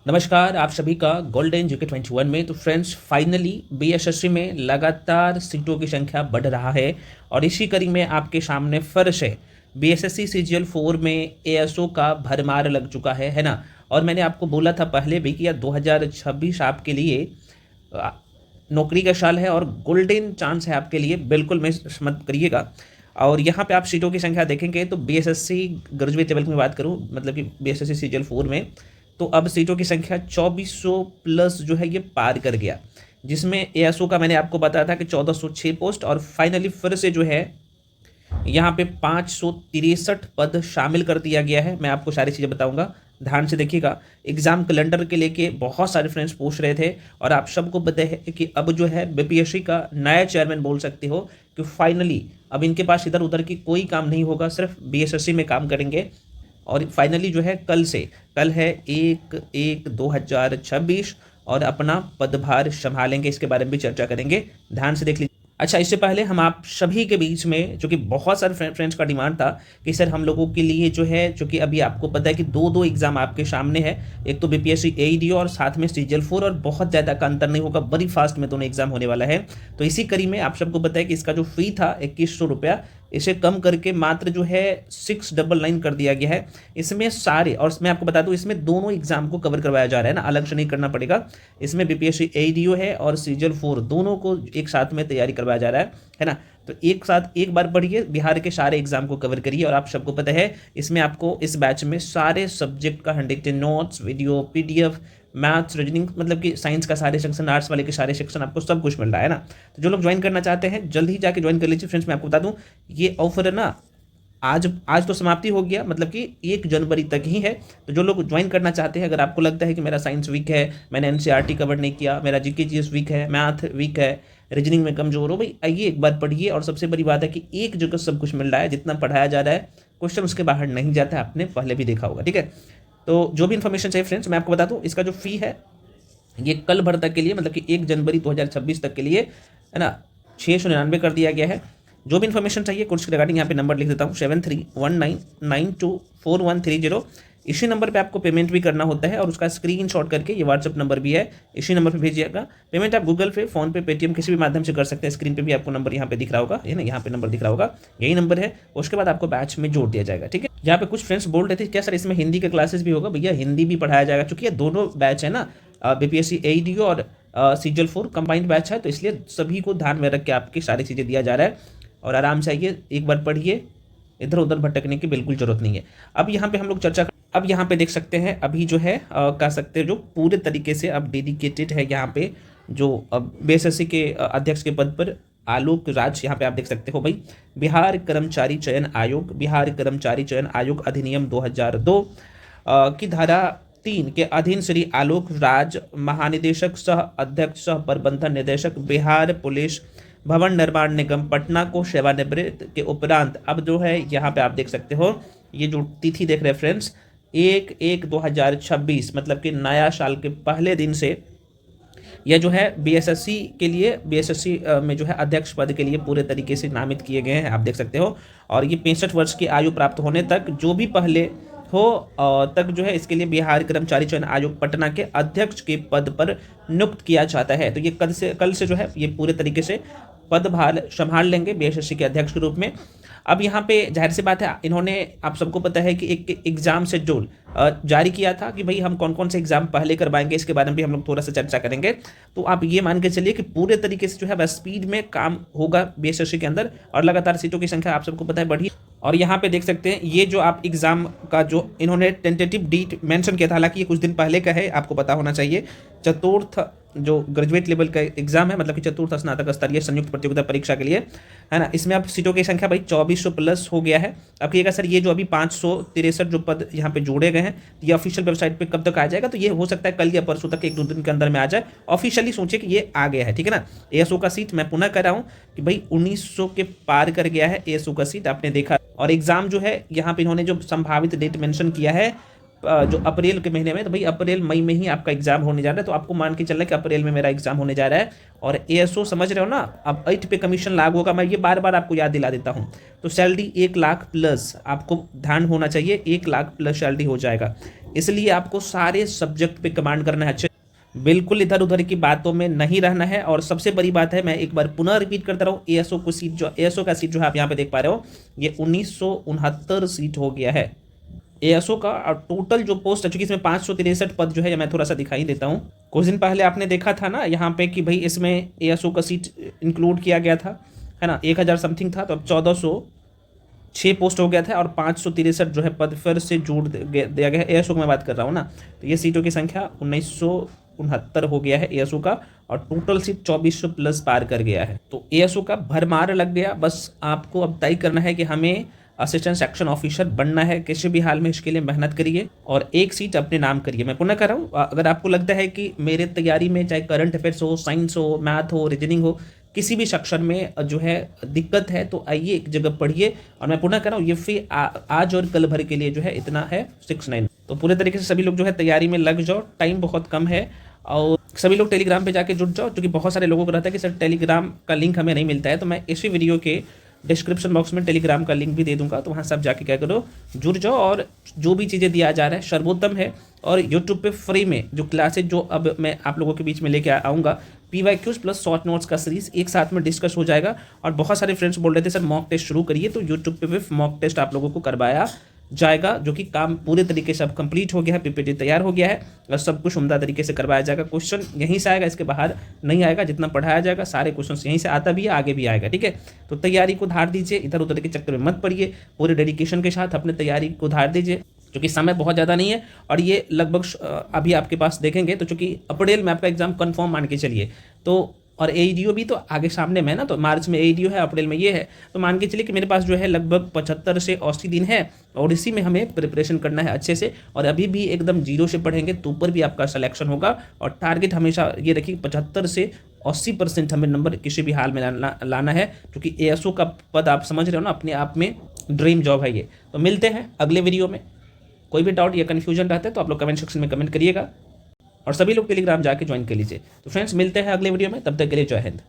नमस्कार आप सभी का गोल्डन जीके 21 में। तो फ्रेंड्स फाइनली बीएसएससी में लगातार सीटों की संख्या बढ़ रहा है और इसी कड़ी में आपके सामने फिर से बीएसएससी सीजीएल 4 में एएसओ का भरमार लग चुका है ना। और मैंने आपको बोला था पहले भी कि यार 2026 आपके लिए आ, नौकरी का साल है और गोल्डन चांस है आपके लिए, बिल्कुल मिस मत करिएगा। और यहाँ पे आप सीटों की संख्या देखेंगे तो बीएसएससी ग्रेजुएट लेवल की बात करूँ, मतलब कि बीएसएससी सीजीएल 4 में तो अब सीटों की संख्या 2400 प्लस जो है ये पार कर गया, जिसमें एएसओ का मैंने आपको बताया था कि 1406 पोस्ट और फाइनली फिर से जो है यहाँ पे 563 पद शामिल कर दिया गया है। मैं आपको सारी चीज़ें बताऊंगा, ध्यान से देखिएगा। एग्जाम कैलेंडर के लेके बहुत सारे फ्रेंड्स पूछ रहे थे और आप सबको पता है कि अब जो है बीपीएससी का नया चेयरमैन बोल सकते हो कि फाइनली अब इनके पास इधर उधर की कोई काम नहीं होगा, सिर्फ बीएसएससी में काम करेंगे। और फाइनली जो है कल है 1/1/2026 और अपना पदभार संभालेंगे, इसके बारे में भी चर्चा करेंगे, ध्यान से देख लीजिए। अच्छा, इससे पहले हम आप सभी के बीच में, जो कि बहुत सारे फ्रेंड्स का डिमांड था कि सर हम लोगों के लिए जो है, जो कि अभी आपको पता है कि दो एग्जाम आपके सामने है, एक तो बीपीएससी एईडी और साथ में सीजीएल 4 और बहुत ज़्यादा का अंतर नहीं होगा, बड़ी फास्ट में दोनों एग्जाम होने वाला है। तो इसी कड़ी में आप सबको पता है कि इसका जो फी था 2100 रुपया, इसे कम करके मात्र जो है 699 कर दिया गया है। इसमें सारे, और मैं आपको बता दूं इसमें दोनों एग्जाम को कवर करवाया जा रहा है ना, अलग से नहीं करना पड़ेगा। इसमें बीपीएससी एईडीओ है और सीजीएल 4 दोनों को एक साथ में तैयारी करवाया जा रहा है ना। तो एक साथ एक बार पढ़िए, बिहार के सारे एग्जाम को कवर करिए। और आप सबको पता है इसमें आपको इस बैच में सारे सब्जेक्ट का 100 notes, video, PDF, maths, reasoning, मतलब कि साइंस का सारे सेक्शन, आर्ट्स वाले के सारे सेक्शन, आपको सब कुछ मिल रहा है ना। तो जो लोग ज्वाइन करना चाहते हैं जल्द ही जाके ज्वाइन कर लीजिए। फ्रेंड्स मैं आपको बता दूं ये ऑफर है ना, आज तो समाप्ति हो गया, मतलब कि 1 जनवरी तक ही है। तो जो लोग ज्वाइन करना चाहते हैं, अगर आपको लगता है कि मेरा साइंस वीक है, मैंने एनसीईआरटी कवर नहीं किया, मेरा जीके जीएस वीक है, मैथ वीक है, रीजनिंग में कमजोर हो, भाई आइए एक बार पढ़िए। और सबसे बड़ी बात है कि एक जगह सब कुछ मिल रहा है, जितना पढ़ाया जा रहा है क्वेश्चन उसके बाहर नहीं जाता है, आपने पहले भी देखा होगा, ठीक है। तो जो भी इन्फॉर्मेशन चाहिए फ्रेंड्स मैं आपको बता दूं, इसका जो फी है ये कल भर तक के लिए, मतलब कि 1 जनवरी 2026 तक के लिए है ना, 699 कर दिया गया है। जो भी इन्फॉर्मेशन चाहिए कोर्स के रिगार्डिंग यहाँ पे नंबर लिख देता हूँ 7319924130। इसी नंबर पे आपको पेमेंट भी करना होता है और उसका स्क्रीनशॉट करके, ये व्हाट्सअप नंबर भी है, इसी नंबर पे भेजिएगा। पेमेंट आप गूगल पे, फोन पे, पेटीएम किसी भी माध्यम से कर सकते हैं। स्क्रीन पे भी आपको नंबर यहाँ पे दिख रहा होगा, है ना, यहाँ पे नंबर दिख रहा होगा, यही नंबर है। उसके बाद आपको बैच में जोड़ दिया जाएगा, ठीक है। यहाँ पे कुछ फ्रेंड्स बोल रहे थे क्या सर इसमें हिंदी के क्लासेस भी होगा, भैया हिंदी भी पढ़ाया जाएगा, क्योंकि ये दोनों बैच है ना, बीपीएससी एईडीओ और सीजीएल 4 कंबाइंड बैच है, तो इसलिए सभी को ध्यान में रख के आपकी सारी चीज़ें दिया जा रहा है। और आराम से आइए, एक बार पढ़िए, इधर उधर भटकने की बिल्कुल जरूरत नहीं है। अब यहाँ पे हम लोग अब यहाँ पे देख सकते हैं, अभी जो है कह सकते हैं जो पूरे तरीके से अब डेडिकेटेड है यहाँ पे, जो बीएसएससी के अध्यक्ष के पद पर आलोक राज, यहाँ पे आप देख सकते हो भाई, बिहार कर्मचारी चयन आयोग अधिनियम 2002 की धारा 3 के अधीन श्री आलोक राज महानिदेशक सह अध्यक्ष सह प्रबंधन निदेशक बिहार पुलिस भवन निर्माण निगम पटना को सेवानिवृत्त के उपरांत अब जो है यहाँ पे आप देख सकते हो, ये जो तिथि देख रहे हैं फ्रेंड्स, 1/1/2026 मतलब कि नया साल के पहले दिन से यह जो है बीएसएससी के लिए, बीएसएससी में जो है अध्यक्ष पद के लिए पूरे तरीके से नामित किए गए हैं, आप देख सकते हो। और ये 65 वर्ष की आयु प्राप्त होने तक जो भी पहले हो तक जो है इसके लिए बिहार कर्मचारी चयन आयोग पटना के अध्यक्ष के पद पर नियुक्त किया जाता है। तो ये कल से जो है ये पूरे तरीके से पदभार संभाल लेंगे बीएसएससी के अध्यक्ष के रूप में। अब यहाँ पे जाहिर सी बात है, इन्होंने, आप सबको पता है कि एक एग्जाम शेड्यूल जारी किया था कि भाई हम कौन कौन से एग्जाम पहले करवाएंगे, इसके बारे में भी हम लोग थोड़ा सा चर्चा करेंगे। तो आप ये मान के चलिए कि पूरे तरीके से जो है वह स्पीड में काम होगा बीएसएससी के अंदर, और लगातार सीटों की संख्या आप सबको पता है बढ़ी। और यहाँ पे देख सकते हैं ये जो आप एग्जाम का जो इन्होंने टेंटेटिव डेट मेंशन किया था, हालांकि ये कुछ दिन पहले का है, आपको पता होना चाहिए। चतुर्थ जो ग्रेजुएट लेवल का एग्जाम है, मतलब कि चतुर्थ स्नातक स्तरीय संयुक्त प्रतियोगिता परीक्षा के लिए, है ना, इसमें अब सीटों की संख्या भाई 2400 प्लस हो गया है। अब कहिएगा सर ये जो अभी 563 जो पद यहाँ पे जोड़े गए हैं, ये ऑफिशियल वेबसाइट पे कब तक आ जाएगा, तो ये हो सकता है कल या परसों तक, 1-2 दिन के अंदर में आ जाए। ऑफिशियली सोचिए कि ये आ गया है, ठीक है ना। एएसओ का सीट मैं पुनः कह रहा हूँ कि भाई 1900 के पार कर गया है एएसओ का सीट, आपने देखा। और एग्जाम जो है यहाँ पे इन्होंने जो संभावित डेट मेंशन किया है जो अप्रैल के महीने में, तो भाई अप्रैल मई में ही आपका एग्जाम होने जा रहा है। तो आपको मान के चलना है कि अप्रैल में मेरा एग्जाम होने जा रहा है। और एएसओ समझ रहे हो ना, अब 8 पे कमीशन लागू होगा, मैं ये बार बार आपको याद दिला देता हूँ। तो सैलरी 1 लाख प्लस, आपको ध्यान होना चाहिए, 1 लाख प्लस सैलरी हो जाएगा। इसलिए आपको सारे सब्जेक्ट पे कमांड करना है अच्छे, बिल्कुल इधर उधर की बातों में नहीं रहना है। और सबसे बड़ी बात है, मैं एक बार पुनः रिपीट करता रहा हूँ, एएसओ को सीट जो एएसओ का सीट जो है आप यहाँ पे देख पा रहे हो, ये 1969 सीट हो गया है एएसओ का। और टोटल जो पोस्ट है, चूंकि इसमें 563 पद जो है, मैं थोड़ा सा दिखाई देता हूँ। कुछ दिन पहले आपने देखा था ना यहाँ पे कि भाई इसमें एएसओ का सीट इंक्लूड किया गया था, है ना, 1000 समथिंग था, तो अब 1406 पोस्ट हो गया था और 563 जो है पद फिर से जोड़ दिया गया है। एएसओ की मैं बात कर रहा हूँ ना, तो ये सीटों की संख्या 1969 हो गया है एएसओ का, और टोटल सीट 2400 प्लस पार कर गया है। तो एएसओ का भरमार लग गया। बस आपको अब तय करना है कि हमें असिस्टेंट सेक्शन ऑफिसर बनना है, किसी भी हाल में इसके लिए मेहनत करिए और एक सीट अपने नाम करिए। मैं पुनः कर रहा हूँ, अगर आपको लगता है कि मेरे तैयारी में चाहे करंट अफेयर्स हो, साइंस हो, मैथ हो, रीजनिंग हो, किसी भी सेक्शन में जो है दिक्कत है, तो आइए एक जगह पढ़िए। और मैं पुनः कर रहा हूँ, ये फी आज और कल भर के लिए जो है इतना है 69। तो पूरे तरीके से सभी लोग जो है तैयारी में लग जाओ, टाइम बहुत कम है। और सभी लोग टेलीग्राम पे जाके जुड़ जाओ, क्योंकि बहुत सारे लोगों को रहता है कि सर टेलीग्राम का लिंक हमें नहीं मिलता है। तो मैं इसी वीडियो के डिस्क्रिप्शन बॉक्स में टेलीग्राम का लिंक भी दे दूंगा, तो वहाँ सब जाके क्या करो, जुड़ जाओ। और जो भी चीज़ें दिया जा रहा है सर्वोत्तम है। और यूट्यूब पे फ्री में जो क्लासेज जो अब मैं आप लोगों के बीच में लेके आऊँगा, PYQs प्लस शॉर्ट नोट्स का सीरीज एक साथ में डिस्कस हो जाएगा। और बहुत सारे फ्रेंड्स बोल रहे थे सर मॉक टेस्ट शुरू करिए, तो यूट्यूब पे भी मॉक टेस्ट आप लोगों को करवाया जाएगा, जो कि काम पूरे तरीके से अब कंप्लीट हो गया है, PPT तैयार हो गया है और सब कुछ उम्दा तरीके से करवाया जाएगा। क्वेश्चन यहीं से आएगा, इसके बाहर नहीं आएगा। जितना पढ़ाया जाएगा सारे क्वेश्चन यहीं से आता भी है, आगे भी आएगा, ठीक है। तो तैयारी को धार दीजिए, इधर उधर के चक्कर में मत पड़िए, पूरे डेडिकेशन के साथ अपने तैयारी को धार दीजिए, क्योंकि समय बहुत ज़्यादा नहीं है। और ये लगभग अभी आपके पास देखेंगे तो चूंकि अप्रैल में आपका एग्जाम कन्फर्म मान के चलिए, तो और AEDO भी तो आगे सामने में है ना, तो मार्च में AEDO है, अप्रैल में ये है, तो मान के चलिए कि मेरे पास जो है लगभग 75 से 80 दिन है और इसी में हमें प्रिपरेशन करना है अच्छे से। और अभी भी एकदम जीरो से पढ़ेंगे तो ऊपर भी आपका सिलेक्शन होगा। और टारगेट हमेशा ये रखिए 75 से 80% हमें नंबर किसी भी हाल में लाना है, क्योंकि एएसओ का पद आप समझ रहे हो ना, अपने आप में ड्रीम जॉब है ये। तो मिलते हैं अगले वीडियो में। कोई भी डाउट या कन्फ्यूजन रहता है तो आप लोग कमेंट सेक्शन में कमेंट करिएगा, और सभी लोग टेलीग्राम जाके ज्वाइन कर लीजिए। तो फ्रेंड्स मिलते हैं अगले वीडियो में, तब तक के लिए जय हिंद।